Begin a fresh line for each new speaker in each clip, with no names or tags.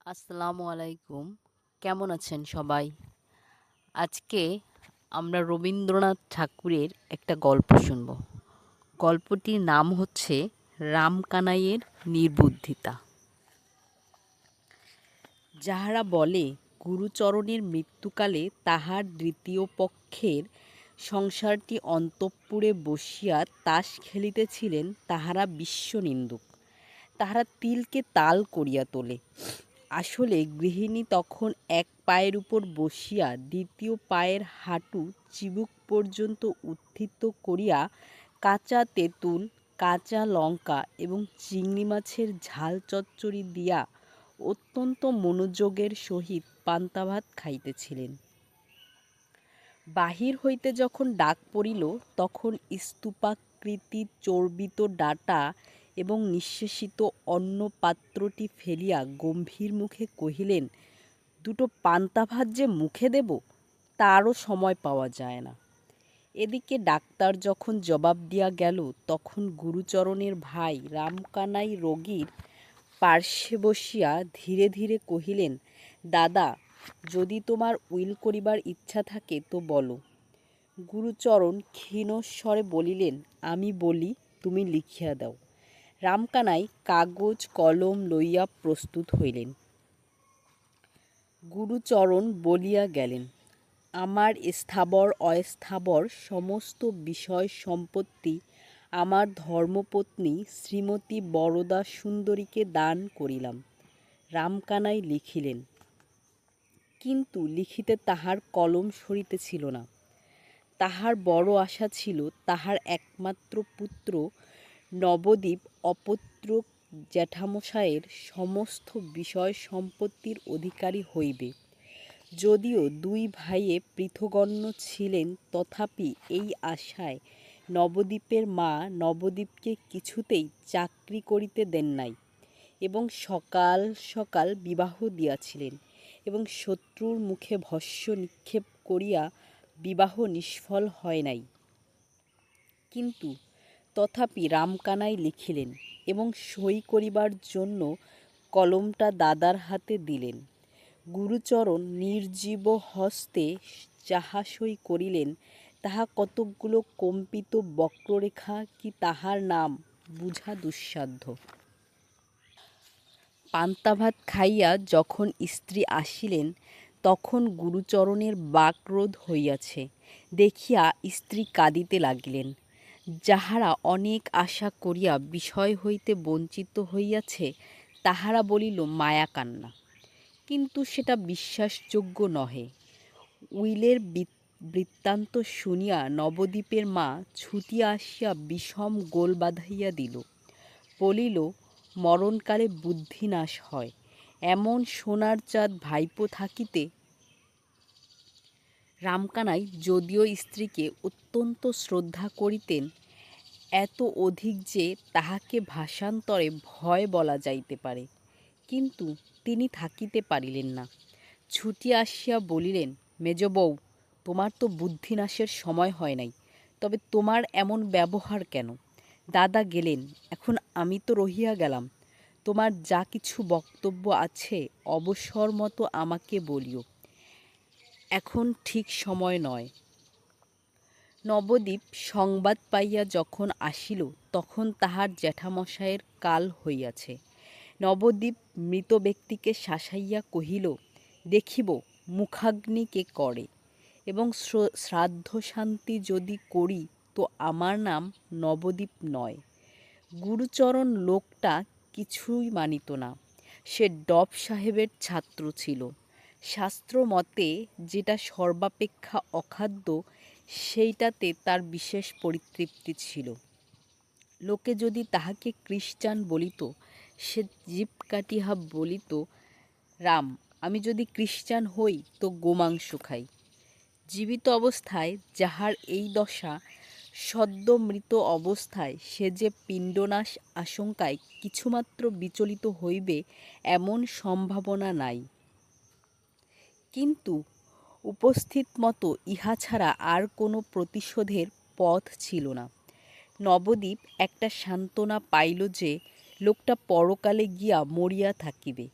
আসসালামু আলাইকুম। কেমন আছেন সবাই? আজকে আমরা রবীন্দ্রনাথ ঠাকুরের একটা গল্প শুনব। গল্পটির নাম হচ্ছে রামকানাইয়ের নির্বুদ্ধিতা। যাহারা বলে গুরুচরণের মৃত্যুকালে তাহার দ্বিতীয় পক্ষের সংসারটি অন্তঃপুরে বসিয়া তাস খেলিতেছিলেন, তাহারা বিশ্বনিন্দুক। তাহারা তিলকে তাল করিয়া তোলে। আসলে গৃহিণী তখন এক পায়ের উপর বসিয়া দ্বিতীয় পায়ের হাঁটু চিবুক পর্যন্ত উত্থিত করিয়া কাঁচা তেঁতুল, কাঁচা লঙ্কা এবং চিংড়ি মাছের ঝাল চচ্চড়ি দিয়া অত্যন্ত মনোযোগের সহিত পান্তা ভাত খাইতেছিলেন। বাহির হইতে যখন ডাক পড়িল, তখন স্তূপাকৃতি চর্বিত ডাঁটা এবং নিঃশেষিত অন্ন পাত্রটি ফেলিয়া গম্ভীর মুখে কহিলেন, দুটো পান্তা ভাত যে মুখে দেব, তারও সময় পাওয়া যায় না। এদিকে ডাক্তার যখন জবাব দিয়া গেল, তখন গুরুচরণের ভাই রামকানাই রোগীর পার্শ্বে বসিয়া ধীরে ধীরে কহিলেন, দাদা, যদি তোমার উইল করিবার ইচ্ছা থাকে তো বলো। গুরুচরণ ক্ষীণস্বরে বলিলেন, আমি বলি, তুমি লিখিয়া দাও। রামকানাই কাগজ কলম লইয়া প্রস্তুত হইলেন। গুরুচরণ বলিয়া গেলেন, আমার স্থাবর অস্থাবর সমস্ত বিষয় সম্পত্তি আমার ধর্মপত্নী শ্রীমতী বরদা সুন্দরীকে দান করিলাম। রামকানাই লিখিলেন, কিন্তু লিখিতে তাহার কলম সরিতেছিল না। তাহার বড় আশা ছিল তাহার একমাত্র পুত্র নবদ্বীপ অপত্র জ্যাঠামশায়ের সমস্ত বিষয় সম্পত্তির অধিকারী হইবে। যদিও দুই ভাইয়ে পৃথগণ্য ছিলেন, তথাপি এই আশায় নবদ্বীপের মা নবদ্বীপকে কিছুতেই চাকরি করিতে দেন নাই এবং সকাল সকাল বিবাহ দিয়াছিলেন, এবং শত্রুর মুখে ভস্য নিক্ষেপ করিয়া বিবাহ নিষ্ফল হয় নাই। কিন্তু তথাপি রামকানাই লিখিলেন এবং সই করিবার জন্য কলমটা দাদার হাতে দিলেন। গুরুচরণ নির্জীব হস্তে যাহা সই করিলেন, তাহা কতকগুলো কম্পিত বক্ররেখা কি তাহার নাম বুঝা দুঃসাধ্য। পান্তা ভাত খাইয়া যখন স্ত্রী আসিলেন, তখন গুরুচরণের বাকরোধ হইয়াছে দেখিয়া স্ত্রী কাঁদিতে লাগিলেন। যাহারা অনেক আশা করিয়া বিষয় হইতে বঞ্চিত হইয়াছে, তাহারা বলিল মায়া কান্না, কিন্তু সেটা বিশ্বাসযোগ্য নহে। উইলের বৃত্তান্ত শুনিয়া নবদ্বীপের মা ছুটিয়া আসিয়া বিষম গোল বাঁধাইয়া দিল। বলিল, মরণকালে বুদ্ধি নাশ হয়, এমন সোনার চাঁদ ভাইপো থাকিতে। রামকানাই যদিও স্ত্রীকে অত্যন্ত শ্রদ্ধা করিতেন, এত অধিক যে তাহাকে ভাষান্তরে ভয় বলা যাইতে পারে, কিন্তু তিনি থাকিতে পারিলেন না। ছুটিয়া আসিয়া বলিলেন, মেজবউ, তোমার তো বুদ্ধিনাশের সময় হয় নাই, তবে তোমার এমন ব্যবহার কেন? দাদা গেলেন, এখন আমি তো রহিয়া গেলাম। তোমার যা কিছু বক্তব্য আছে অবসর মতো আমাকে বলিও, এখন ঠিক সময় নয়। নবদ্বীপ সংবাদ পাইয়া যখন আসিল, তখন তাহার জ্যাঠামশায়ের কাল হইয়াছে। নবদ্বীপ মৃত ব্যক্তিকে শাসাইয়া কহিল, দেখিব মুখাগ্নি কে করে, এবং শ্রাদ্ধ শান্তি যদি করি তো আমার নাম নবদ্বীপ নয়। গুরুচরণ লোকটা কিছুই মানিত না। সে ডব সাহেবের ছাত্র ছিল। শাস্ত্র মতে যেটা সর্বাপেক্ষা অখাদ্য, সেইটাতে তার বিশেষ পরিতৃপ্তি ছিল। লোকে যদি তাহাকে খ্রিস্টান বলিত, সে জিভ কাটিয়া বলিত, রাম, আমি যদি খ্রিস্টান হই তো গোমাংস খাই। জীবিত অবস্থায় যাহার এই দশা, সদ্য মৃত অবস্থায় সে যে পিণ্ডনাশ আশঙ্কায় কিছুমাত্র বিচলিত হইবে, এমন সম্ভাবনা নাই। কিন্তু উপস্থিত মতো ইহা ছাড়া আর কোনো প্রতিশোধের পথ ছিল না। নবদ্বীপ একটা সান্ত্বনা পাইল যে লোকটা পরকালে গিয়া মরিয়া থাকিবে।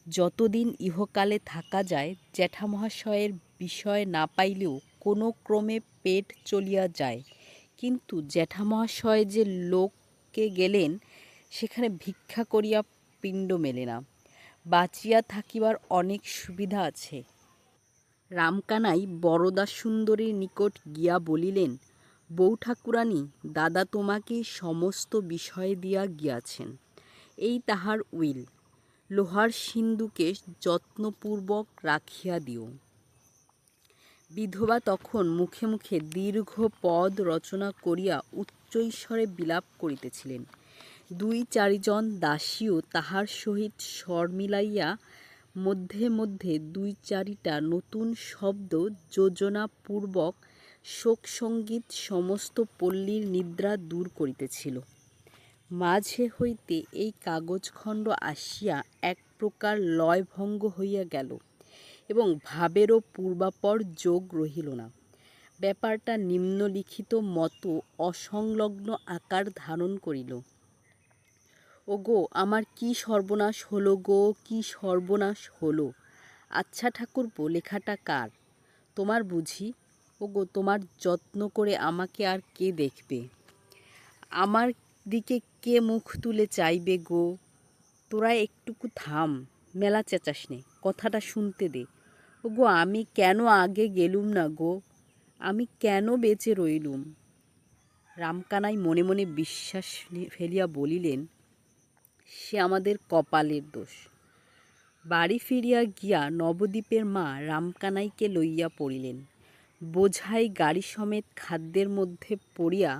যতদিন ইহকালে থাকা যায় জ্যাঠামহাশয়ের বিষয় না পাইলেও কোনো ক্রমে পেট চলিয়া যায়, কিন্তু জ্যাঠামহাশয় যে লোকে গেলেন সেখানে ভিক্ষা করিয়া পিণ্ড মেলে না। বাঁচিয়া থাকিবার অনেক সুবিধা আছে। রামকানাই বরদাসুন্দরীর নিকট গিয়া বলিলেন, বউ ঠাকুরানী, দাদা তোমাকেই সমস্ত বিষয় দিয়া গিয়াছেন। এই তাহার উইল, লোহার সিন্দুকে যত্নপূর্বক রাখিয়া দিও। বিধবা তখন মুখে মুখে দীর্ঘ পদ রচনা করিয়া উচ্চৈঃস্বরে বিলাপ করিতেছিলেন। 2-4 দাসীও তাহার সহিত স্বর মিলাইয়া মধ্যে মধ্যে 2-4টা নূতন শব্দ যোজনাপূর্বক শোকসঙ্গীত সমস্ত পল্লীর নিদ্রা দূর করিতেছিল। মাঝে হইতে এই কাগজখণ্ড আসিয়া এক প্রকার লয়ভঙ্গ হইয়া গেল এবং ভাবেরও পূর্বাপর যোগ রহিল না। ব্যাপারটা নিম্নলিখিত মতো অসংলগ্ন আকার ধারণ করিল। ওগো, আমার কি সর্বনাশ হলো গো, কি সর্বনাশ হলো! আচ্ছা ঠাকুরপো, লেখাটা কার? তোমার বুঝি? ওগো, তোমার যত্ন করে আমাকে আর কে দেখবে? আমার দিকে কে মুখ তুলে চাইবে গো? তোরা একটুকু থাম, মেলা চেঁচাস নে, কথাটা শুনতে দে। ওগো, আমি কেন আগে গেলুম না গো? আমি কেন বেঁচে রইলুম? রামকানাই মনে মনে বিশ্বাস ফেলিয়া বলিলেন, সে আমাদের কপালের দোষ। বাড়ি ফিরিয়া গিয়া নবদ্বীপের মা রামকানাইকে লইয়া পড়িলেন। বোঝাই গাড়ি সমেত খাদ্যের মধ্যে পড়িয়া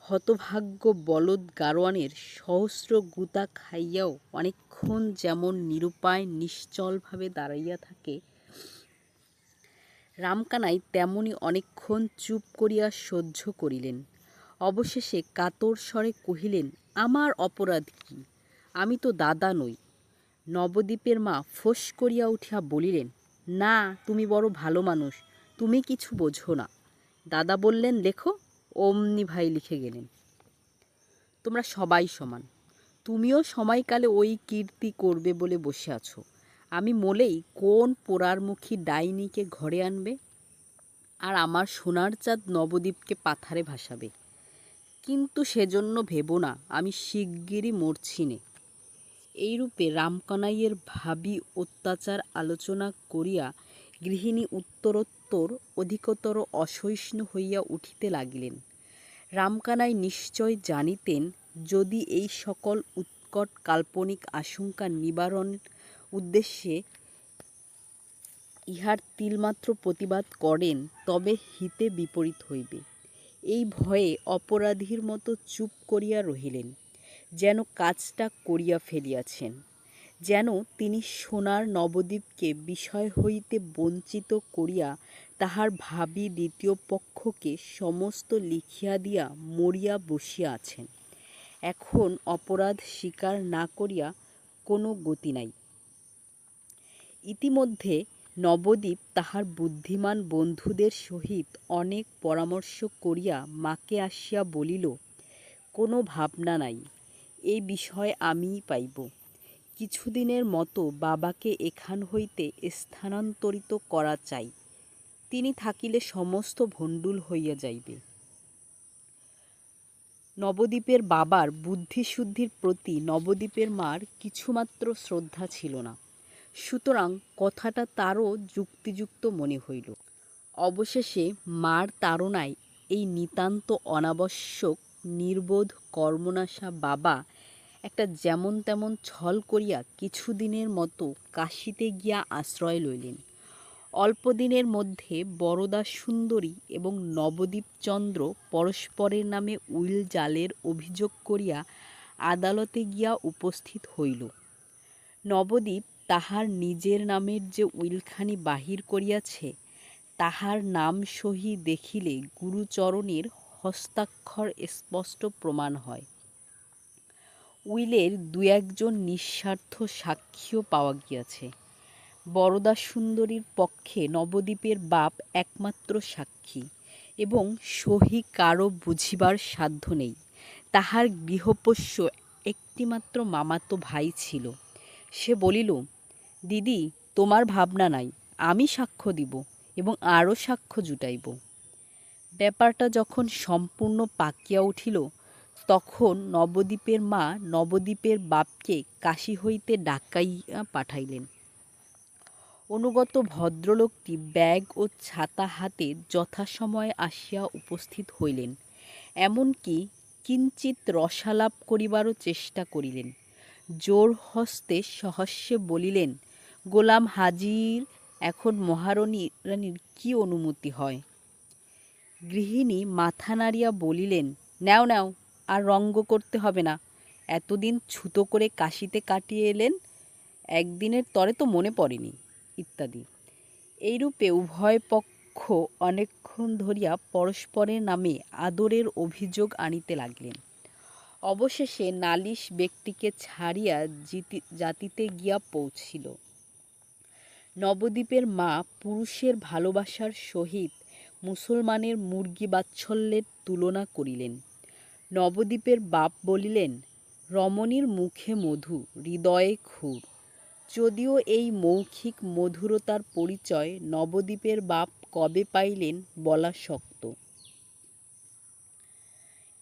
হতভাগ্য বলদ গাড়োয়ানের সহস্র গুতা খাইয়াও অনেকক্ষণ যেমন নিরুপায় নিশ্চলভাবে দাঁড়াইয়া থাকে, রামকানাই তেমনি অনেকক্ষণ চুপ করিয়া সহ্য করিলেন। অবশেষে কাতর স্বরে কহিলেন, আমার অপরাধ কি? আমি তো দাদা নই। নবদ্বীপের মা ফোঁস করিয়া উঠিয়া বলিলেন, না, তুমি বড় ভালো মানুষ, তুমি কিছু বোঝো না। দাদা বললেন, লেখো। অমনি ভাই লিখে গেলেন। তোমরা সবাই সমান। তুমিও সময়কালে ওই কীর্তি করবে বলে বসে আছো। আমি মলেই কোন পোড়ারমুখী ডাইনিকে ঘরে আনবে, আর আমার সোনার চাঁদ নবদ্বীপকে পাথারে ভাসাবে। কিন্তু সেজন্য ভেবো না আমি শিগগিরই মরছি নে। এইরূপে রামকানাইয়ের ভাবী অত্যাচার আলোচনা করিয়া গৃহিণী উত্তরোত্তর অধিকতর অসহিষ্ণু হইয়া উঠিতে লাগিলেন। রামকানাই নিশ্চয় জানিতেন, যদি এই সকল উৎকট কাল্পনিক আশঙ্কা নিবারণ উদ্দেশ্যে ইহার তিলমাত্র প্রতিবাদ করেন তবে হিতে বিপরীত হইবে। এই ভয়ে অপরাধীর মতো চুপ করিয়া রহিলেন, যেন কাজটা করিয়া ফেলিয়াছেন, যেন তিনি সোনার নবদ্বীপকে বিষয় হইতে বঞ্চিত করিয়া তাহার ভাবী দ্বিতীয় পক্ষকে সমস্ত লিখিয়া দিয়া মরিয়া বসিয়া আছেন। এখন অপরাধ স্বীকার না করিয়া কোনো গতি নাই। ইতিমধ্যে নবদ্বীপ তাহার বুদ্ধিমান বন্ধুদের সহিত অনেক পরামর্শ করিয়া মাকে আসিয়া বলিল, কোনো ভাবনা নাই, এই বিষয় আমিই পাইব। কিছুদিনের মতো বাবাকে এখান হইতে স্থানান্তরিত করা চাই। তিনি থাকিলে সমস্ত ভণ্ডুল হইয়া যাইবে। নবদ্বীপের বাবার বুদ্ধিশুদ্ধির প্রতি নবদ্বীপের মার কিছুমাত্র শ্রদ্ধা ছিল না, সুতরাং কথাটা তারও যুক্তিযুক্ত মনে হইল। অবশেষে মার তাড়নায় এই নিতান্ত অনাবশ্যক নির্বোধ কর্মনাশা বাবা একটা যেমন তেমন ছল করিয়া কিছুদিনের মতো কাশীতে গিয়া আশ্রয় লইলেন। অল্পদিনের মধ্যে বরদাসুন্দরী এবং নবদ্বীপচন্দ্র পরস্পরের নামে উইল জালের অভিযোগ করিয়া আদালতে গিয়া উপস্থিত হইল। নবদ্বীপ তাহার নিজের নামের যে উইলখানি বাহির করিয়াছে, তাহার নাম সহি দেখিলে গুরুচরণের হস্তাক্ষর স্পষ্ট প্রমাণ হয়। উইলের 2-1 নিঃস্বার্থ সাক্ষীও পাওয়া গিয়াছে। বরদাসুন্দরীর পক্ষে নবদ্বীপের বাপ একমাত্র সাক্ষী, এবং সহি কারও বুঝিবার সাধ্য নেই। তাহার গৃহপোষ্য একটিমাত্র মামাতো ভাই ছিল। সে বলিল, দিদি, তোমার ভাবনা নাই, আমি সাক্ষ্য দিব এবং আরও সাক্ষ্য জুটাইব। ব্যাপারটা যখন সম্পূর্ণ পাকিয়া উঠিল, তখন নবদ্বীপের মা নবদ্বীপের বাপকে কাশী হইতে ডাকাইয়া পাঠাইলেন। অনুগত ভদ্রলোকটি ব্যাগ ও ছাতা হাতে যথাসময়ে আসিয়া উপস্থিত হইলেন। এমনকি কিঞ্চিৎ রসালাপ করিবারও চেষ্টা করিলেন। জোর হস্তে সহাস্যে বলিলেন, গোলাম হাজির, এখন মহারানীর কি অনুমতি হয়? গৃহিণী মাথা নাড়িয়া বলিলেন, নাও নাও, আর রঙ্গ করতে হবে না। এতদিন ছুতো করে কাশিতে কাটিয়ে এলেন, একদিনের তরে তো মনে পড়েনি, ইত্যাদি। এইরূপে উভয় পক্ষ অনেকক্ষণ ধরিয়া পরস্পরের নামে আদরের অভিযোগ আনিতে লাগলেন। অবশেষে নালিশ ব্যক্তিকে ছাড়িয়া জাতিতে গিয়া পৌঁছিল। নবদ্বীপের মা পুরুষের ভালোবাসার সহিত মুসলমানের মুরগি বাৎসল্যের তুলনা করিলেন। নবদ্বীপের বাপ বলিলেন, রমণীর মুখে মধু, হৃদয়ে ক্ষুর। যদিও এই মৌখিক মধুরতার পরিচয় নবদ্বীপের বাপ কবে পাইলেন বলা শক্ত।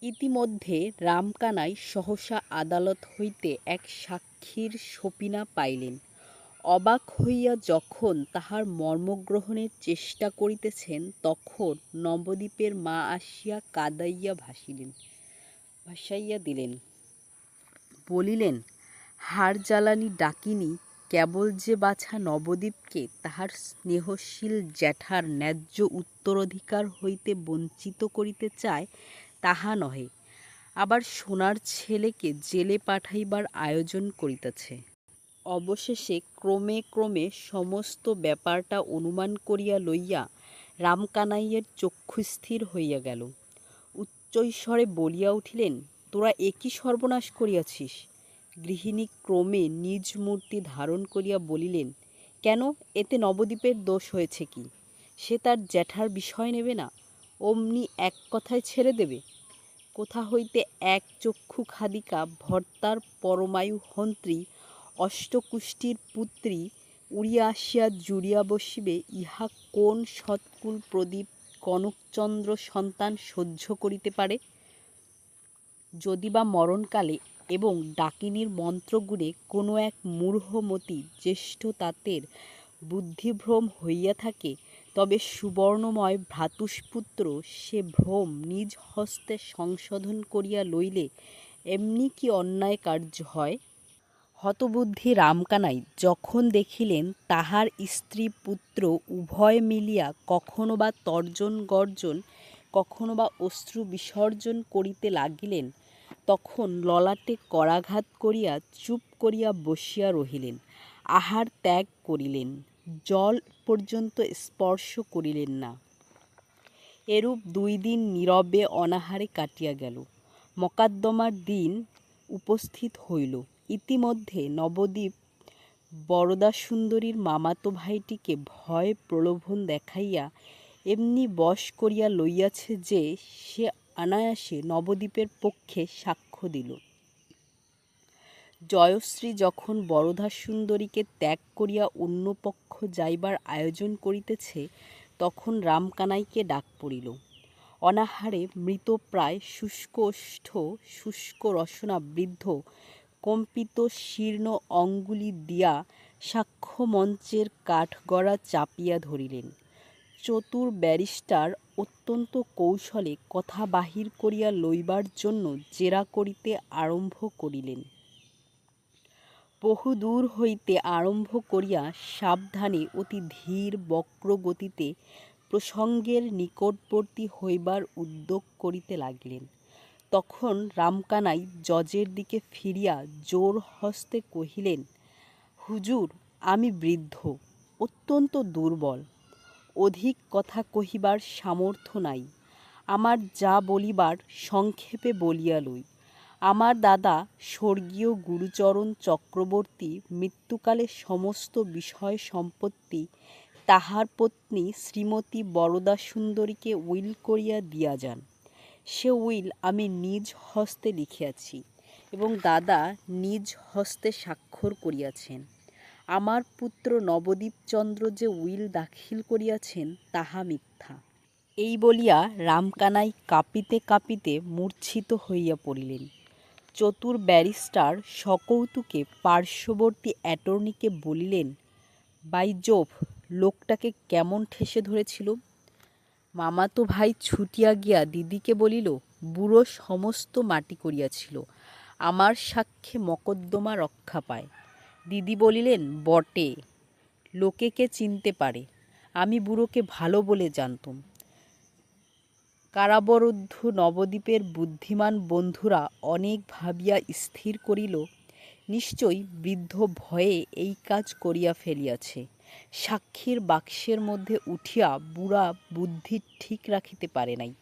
ইতিমধ্যে রামকানাই সহসা আদালত হইতে এক সাক্ষীর সপিনা পাইলেন। অবাক হইয়া যখন তাহার মর্মগ্রহণের চেষ্টা করিতেছেন, তখন নবদ্বীপের মা আসিয়া কাঁদাইয়া ভাসাইয়া দিলেন। বলিলেন, হাড় জ্বালানি ডাকিনী কেবল যে বাছা নবদ্বীপকে তাহার স্নেহশীল জ্যাঠার ন্যায্য উত্তরাধিকার হইতে বঞ্চিত করিতে চায়, তাহা নহে, আবার সোনার ছেলেকে জেলে পাঠাইবার আয়োজন করিতেছে। অবশেষে ক্রমে ক্রমে সমস্ত ব্যাপারটা অনুমান করিয়া লইয়া রামকানাইয়ের চক্ষু স্থির হইয়া গেল। উচ্চৈঃস্বরে বলিয়া উঠিলেন, তোরা এ কী সর্বনাশ করিয়াছিস? গৃহিণী ক্রমে নিজ মূর্তি ধারণ করিয়া বলিলেন, কেন, এতে নবদ্বীপের দোষ হয়েছে কি? সে তার জ্যাঠার বিষয় নেবে না, অমনি এক কথায় ছেড়ে দেবে? কোথা হইতে এক চক্ষু খাদিকা ভর্তার পরমায়ু হন্ত্রী অষ্টকুষ্ঠীর পুত্রী উড়িয়া আসিয়া জুড়িয়া বসিবে, ইহা কোন সৎকুল প্রদীপ কনকচন্দ্র সন্তান সহ্য করিতে পারে? যদি বা মরণকালে এবং ডাকিনীর মন্ত্রগুণে কোনো এক মূঢ়মতি জ্যেষ্ঠ তাতের বুদ্ধিভ্রম হইয়া থাকে, তবে সুবর্ণময় ভ্রাতুষ্পুত্র সে ভ্রম নিজ হস্তে সংশোধন করিয়া লইলে এমনি কি অন্যায় কার্য হয়? হতবুদ্ধি রামকানাই যখন দেখিলেন তাহার স্ত্রী পুত্র উভয় মিলিয়া কখনো বা তর্জন গর্জন, কখনো বা অশ্রু বিসর্জন করিতে লাগিলেন, তখন ললাটে করাঘাত করিয়া চুপ করিয়া বসিয়া রহিলেন। আহার ত্যাগ করিলেন, জল পর্যন্ত স্পর্শ করিলেন না। এরূপ 2 দিন নীরবে অনাহারে কাটিয়া গেল। মকদ্দমার দিন উপস্থিত হইল। ইতিমধ্যে নবদ্বীপ বরদাসুন্দরীর মামাতো ভাইটিকে ভয় প্রলোভন দেখাইয়া এমনি বশ করিয়া লইয়াছে যে সে অনায়াসে নবদ্বীপের পক্ষে সাক্ষ্য দিল। জয়শ্রী যখন বরদাসুন্দরীকে ত্যাগ করিয়া অন্য পক্ষ যাইবার আয়োজন করিতেছে, তখন রামকানাইকে ডাক পড়িল। অনাহারে মৃতপ্রায় শুষ্ক ওষ্ঠ, শুষ্ক রসনা বৃদ্ধ কম্পিত শীর্ণ অঙ্গুলি দিয়া সাক্ষ্যমঞ্চের কাঠগড়া চাপিয়া ধরিলেন। চতুর ব্যারিস্টার অত্যন্ত কৌশলে কথা বাহির করিয়া লইবার জন্য জেরা করিতে আরম্ভ করিলেন। বহুদূর হইতে আরম্ভ করিয়া সাবধানে অতি ধীর বক্র গতিতে প্রসঙ্গের নিকটবর্তী হইবার উদ্যোগ করিতে লাগিলেন। তখন রামকানাই জজের দিকে ফিরিয়া জোর হস্তে কহিলেন, হুজুর, আমি বৃদ্ধ, অত্যন্ত দুর্বল, অধিক কথা কহিবার সামর্থ্য নাই। আমার যা বলিবার সংক্ষেপে বলিয়া লই। আমার দাদা স্বর্গীয় গুরুচরণ চক্রবর্তী মৃত্যুকালে সমস্ত বিষয় সম্পত্তি তাহার পত্নী শ্রীমতী বরদাসুন্দরীকে উইল করিয়া দিয়া যান। সে উইল আমি নিজ হস্তে লিখিয়াছি এবং দাদা নিজ হস্তে স্বাক্ষর করিয়াছেন। আমার পুত্র নবদ্বীপচন্দ্র যে উইল দাখিল করিয়াছেন তাহা মিথ্যা। এই বলিয়া রামকানাই কাঁপিতে কাঁপিতে মূর্ছিত হইয়া পড়িলেন। চতুর ব্যারিস্টার সকৌতুকে পার্শ্ববর্তী অ্যাটর্নিকে বলিলেন, বাইজোভ, লোকটাকে কেমন ঠেসে ধরেছিল। মামাতো ভাই ছুটিয়া গিয়া দিদিকে বলিল, বুড়ো সমস্ত মাটি করিয়াছিল, আমার সাক্ষ্যে মকদ্দমা রক্ষা পায়। দিদি বলিলেন, বটে, লোকে কে চিনতে পারে, আমি বুড়োকে ভালো বলে জানতুম। কারাবরুদ্ধ নবদ্বীপের বুদ্ধিমান বন্ধুরা অনেক ভাবিয়া স্থির করিল, নিশ্চয়ই বৃদ্ধ ভয়ে এই কাজ করিয়া ফেলিয়াছে। সাক্ষীর বাক্সের মধ্যে উঠিয়া বুড়া বুদ্ধি ঠিক রাখিতে পারে নাই।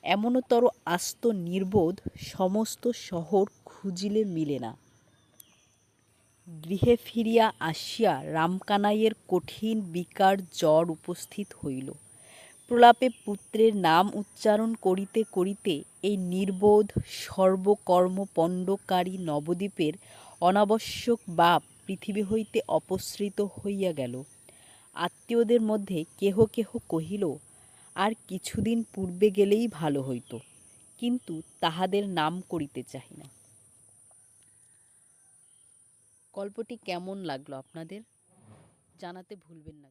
এমনতর আস্ত নির্বোধ সমস্ত শহর খুঁজিলে মিলে না। গৃহে ফিরিয়া আসিয়া রামকানাইয়ের কঠিন বিকার জ্বর উপস্থিত হইল। প্রলাপে পুত্রের নাম উচ্চারণ করিতে করিতে এই নির্বোধ সর্বকর্মপণ্ডকারী নবদ্বীপের অনাবশ্যক বাপ পৃথিবী হইতে অপসৃত হইয়া গেল। আত্মীয়দের মধ্যে কেহ কেহ কহিল, আর কিছুদিন পূর্বে গেলেই ভালো হইত, কিন্তু তাহাদের নাম করিতে চাহি না। গল্পটি কেমন লাগলো আপনাদের জানাতে ভুলবেন না।